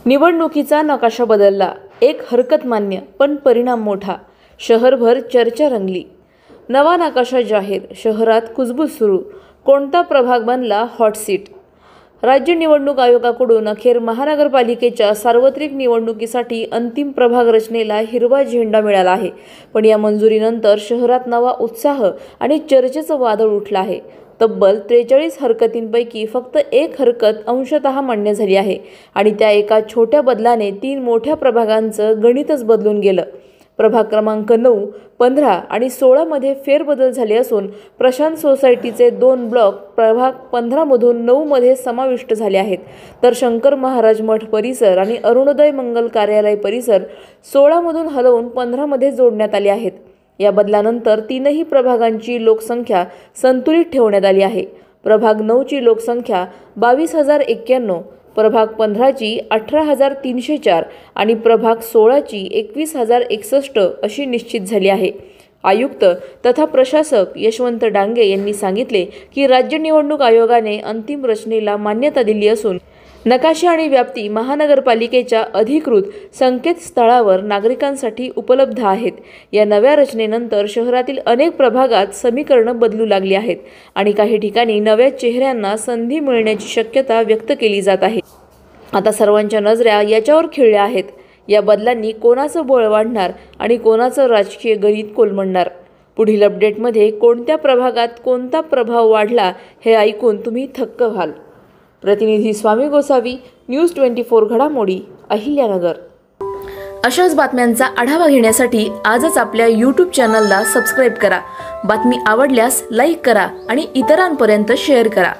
निवडणुकीचा नकाशा बदलला, एक हरकत मान्य पण परिणाम मोठा, शहरभर चर्चा रंगली. नवा नकाशा जाहीर, शहरात कुजबूज सुरू, कोणता प्रभाग बनला हॉट सीट? राज्य निवडणूक आयोगाकडून अखेर महानगरपालिकेच्या सार्वत्रिक निवडणुकीसाठी अंतिम प्रभाग रचनेला हिरवा झेंडा मिळाला आहे. पण या मंजुरीनंतर शहरात नवा उत्साह आणि चर्चेचं वादळ उठलं आहे. तब्बल 43 हरकतींपैकी फक्त एक हरकत अंशतः मान्य झाली आहे आणि त्या एका छोट्या बदलाने 3 मोठ्या प्रभागांचं गणितच बदलून गेलं. प्रभाग क्रमांक 9, 15 आणि 16 मध्ये फेरबदल झाले असून प्रशांत सोसायटीचे 2 ब्लॉक प्रभाग 15 मधून 9 मध्ये समाविष्ट झाले आहेत, तर शंकर महाराज मठ परिसर आणि अरुणोदय मंगल कार्यालय परिसर 16 मधून हलवून 15 मध्ये जोडण्यात आले आहेत. या बदलानंतर 3ही प्रभागांची लोकसंख्या संतुलित ठेवण्यात आली आहे. प्रभाग 9 ची लोकसंख्या 22,091, प्रभाग 15 ची 18,304 आणि प्रभाग 16 ची 21,061 अशी निश्चित झाली आहे. आयुक्त तथा प्रशासक यशवंत डांगे यांनी सांगितले की राज्य निवडणूक आयोगाने अंतिम रचनेला मान्यता दिली असून नकाशे आणि व्याप्ती महानगरपालिकेच्या अधिकृत संकेतस्थळावर नागरिकांसाठी उपलब्ध आहेत. या नव्या रचनेनंतर शहरातील अनेक प्रभागात समीकरणं बदलू लागली आहेत आणि काही ठिकाणी नव्या चेहऱ्यांना संधी मिळण्याची शक्यता व्यक्त केली जात आहे. आता सर्वांच्या नजरा याच्यावर खिळल्या आहेत. या बदलांनी कोणाचं बळ वाढणार आणि कोणाचं राजकीय गणित कोलमडणार? पुढील अपडेटमध्ये कोणत्या प्रभागात कोणता प्रभाव वाढला हे ऐकून तुम्ही थक्क व्हाल. प्रतिनिधी स्वामी गोसावी, न्यूज 24 घडामोडी, अहिल्यानगर. अशाच बातम्यांचा आढावा घेण्यासाठी आजच आपल्या YouTube चॅनलला सबस्क्राईब करा. बातमी आवडल्यास लाईक करा आणि इतरांपर्यंत शेअर करा.